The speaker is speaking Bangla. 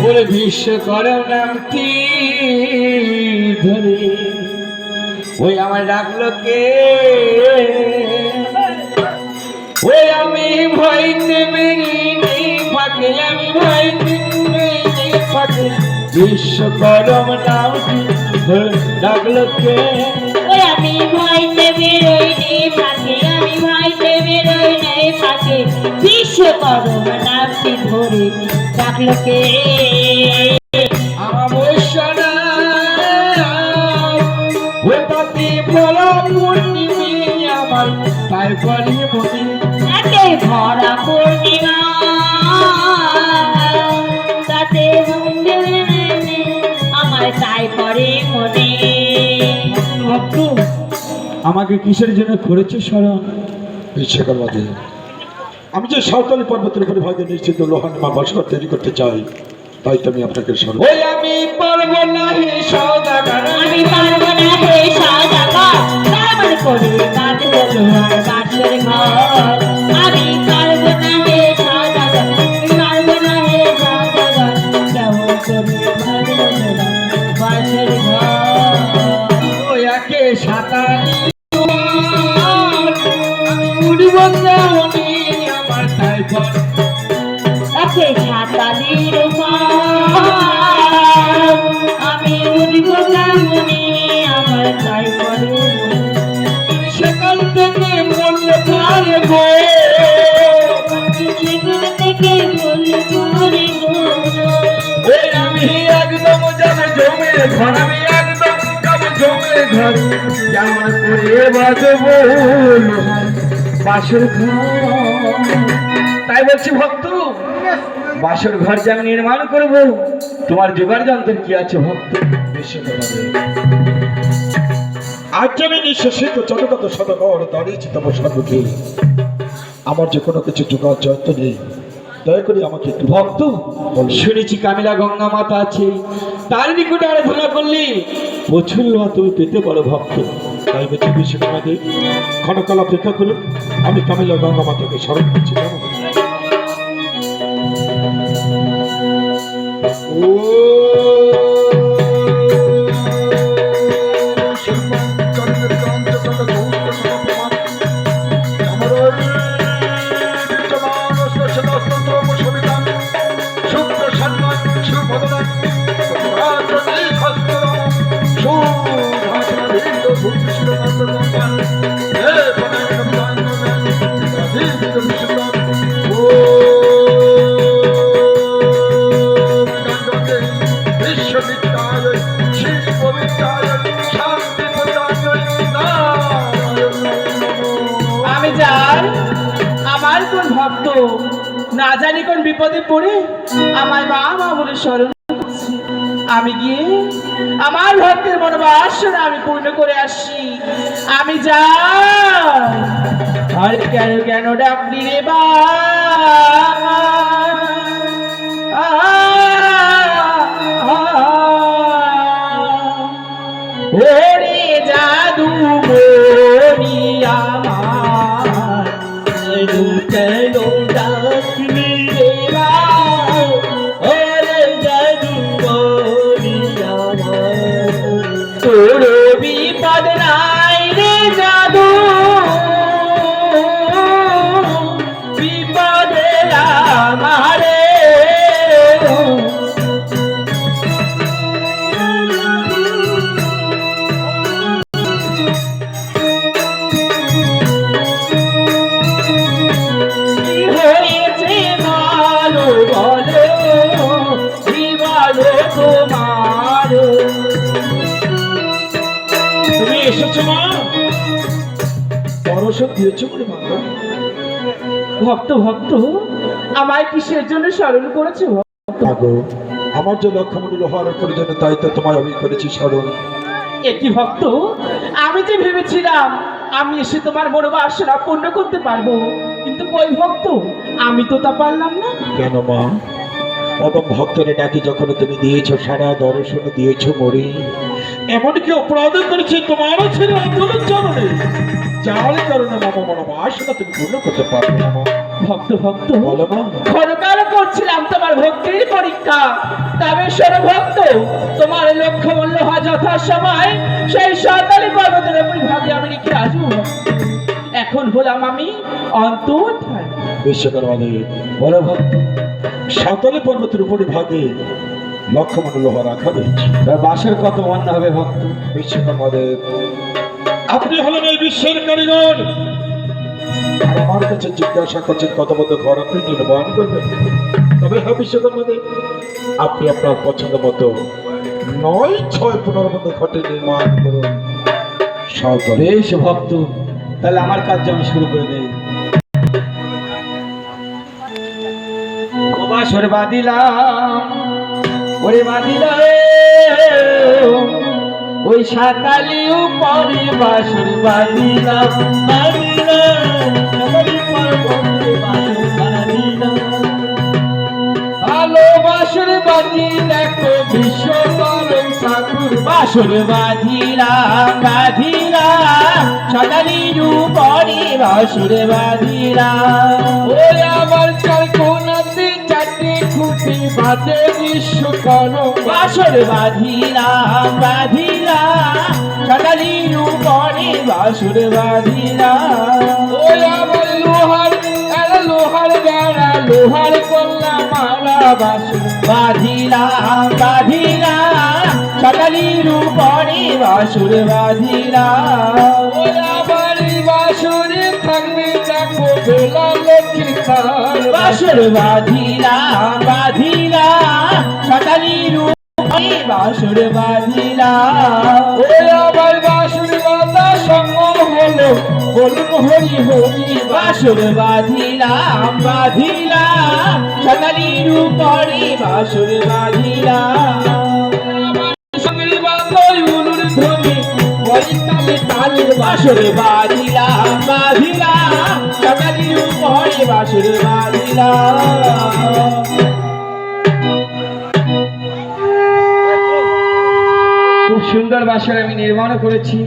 ওরে বিশ্বকর্মা নামটি ধরে ওই আমার ডাকলো কে? ওই আমি ভয়তে বেরিয়ে ফাঁকে, আমি ভয়তে বেরিয়ে ফাঁকে, বিশ্বকর্মা নামটি ধরে ডাকলো কে? ওই আমি ভয়তে বেরোইনি ফাঁকে, আমি ভয়তে বেরোইনি ফাঁকে, বিশ্বকর্মা নামটি ধরে ডাকলো কে? আমার বৈশানা ওটাতে ভরা পূর্ণিমে আমার তাই পরে মনে তাতে ভরা পূর্ণিমা তাতে আমার তাই পরে মনে। ভক্ত আমাকে কিসের জন্য করেছে স্মরণ? বিশ্বকর্মা দেব, আমি যে সাঁওতালি পর্বতের উপরে ভাগে নিশ্চিত লোহান মা ভাস্কর তৈরি করতে চাই, তাই তো আমি আপনাকে স্মরণ। ওই আমি পারবো না হে সওদাগর, আমি পারবো না হে সওদাগর, কেমন করে বাঁধবো লোহার বাঁশের ঘর? আমি পারবো না হে সওদাগর, আমি পারবো না হে সওদাগর, কেমন করে বাঁধবো লোহার বাঁশের ঘর? ওই একে সাঁতারি উড়ব কেমনি আমার তাই পরে একে সাঁতালির আমি উঠবো কেমনি আমার তাই পরে সেখান থেকে বললে পারে গো, সেগুলো থেকে বললে পরে গো। ওই আমি একদম যাবে জমে ঘর, আমি একদম যাবে জমে ঘর, কেমন করে বাজবো লোহার বাসর ঘর? তাই বলছি ভক্ত, বাসর ঘর যে আমি নির্মাণ করব, তোমার জোগাড় যন্ত্র কি আছে ভক্ত? বিশ্বকর্মা দেব, আজ আমি নিঃশ্বাসিত জগত সদাগর দাঁড়িয়েছি তব সর্বকে, আমার যে কোনো কিছু যোগার যন্ত্র নেই, দয়া করে আমাকে একটু ভক্ত শুনেছি কামিলা গঙ্গা মাতা আছে, তার নিকটে আরাধনা করলে প্রচুর লোহা তুমি পেতে পারো ভক্ত। তাই বলছি বিশ্বকর্মা দেব, ক্ষণকাল অপেক্ষা করুন, আমি কামিলা গঙ্গা মাতাকে স্মরণ করছি। কেমন? আমি যাই, আমার কোন ভক্ত না জানি কোন বিপদে পড়ে আমার মা মা বলে স্মরণ করছে, আমি গিয়ে আমার ভক্তের মনোবাসনা আমি পূর্ণ করে আসি। আমি যাই। আর কেন কেন ডাকলি রে বা ওরে জাদু মনি আমার কেন ডাকলি রে বা, ওরে জাদু মনি আমার, তোর বিপদ নাই রে জাদু, বিপদে আমারে তুমি এসেছো মা, দর্শন দিয়েছো বলে মা। ভক্ত ভক্ত আমায় কিসের জন্য স্মরণ করেছে? আগো, আমার যে লক্ষ্যমণি লোহার প্রয়োজন, তাই তো তোমায় আমি করেছি স্মরণ। একই ভক্ত, আমি যে ভেবেছিলাম আমি এসে তোমার মনোবাসনা পূর্ণ করতে পারবো, কিন্তু কই ভক্ত, আমি তো তা পারলাম না। কেন মা? অদম ভক্তরে ডাকি যখন তুমি দিয়েছো সারা, দর্শন দিয়েছো মরি, এমনকি অপরাধ করেছে তোমারও ছেলে আন্দোলন চরণে। যার কারণে মামা মনোবাসনা তুমি পূর্ণ করতে পারবে না মা। ভক্ত ভক্ত বলো মা। ক্ষণকাল করছিলাম তোমার ভক্তির পরীক্ষা, তবে শোনো ভক্ত, তোমার লক্ষ্য মূল্য হয় যথা সময় সেই সাঁওতালি পর্বতের উপর ভাবে আমি লিখে আসবো। এখন হলাম আমি অন্তর্ধান। বিশ্বকর্মা দেব বলো ভক্ত, সাঁওতালি পর্বতের উপরে ভাগে লক্ষ্যমান লোহা রাখা রয়েছে। তার বাসের কত মন হবে ভক্ত? বিশ্বকর্মা দেব আপনি হলেন এই বিশ্বের কারিগর, আর আমার কাছে জিজ্ঞাসা করছেন কত মতো ঘর আপনি নির্মাণ করবেন। তবে হ্যাঁ বিশ্বকর্মা দেব, আপনি আপনার পছন্দ মতো 9-6 মতো ঘটে নির্মাণ করুন। সাঁওতালি বেশ ভক্ত, তাহলে আমার কাজ আমি শুরু করে দেই। ও বাসর বাঁধিলাম, ওরে বাঁধিলাম ওই সাঁওতালি উপরে বাসর বাঁধিলাম, বাঁধিলাম সাঁওতালি পর্বতে বাসর বাঁধিলাম। ভালোবাসর বাঁধি দেখো বিশ্বকরণ ঠাকুর, বাসর বাঁধিলাম বাঁধিলাম সাঁওতালির উপরে বাসর বাঁধিলাম। ওরে আমার চার কোনাতে চারটে খুঁটি বাঁধে বিশ্বকরণ, বাসর বাঁধিলাম বাঁধিলাম সাঁওতালির উপরে বাসর বাঁধিলাম। ওরে আমার লোহার বেড়া লোহার করলাম মালা, বাসর বাঁধিলাম বাঁধিলাম সাঁওতালির উপরে বাসর বাঁধিলাম। ওরে আমার বাসরে থাকবে দেখো বেলা লক্ষ্মী থাল, বাসর বাঁধিলাম বাঁধিলাম সাঁওতালির উপরে বাসর বাঁধিলাম। ওরে আমার বাসর বাঁধা সঙ্গ হলো বলুন হরি হরি, বাসর বাঁধিলাম বাঁধিলাম সাঁওতালির উপরে বাসর বাঁধিলাম। সঙ্গের বাঁধই উলুর ধ্বনি বলিতালে তালের, বাসর বাঁধিলাম বাঁধিলাম সাঁওতালির উপরে বাসর বাঁধিলাম। খুব সুন্দর বাসর আমি নির্মাণ করেছি।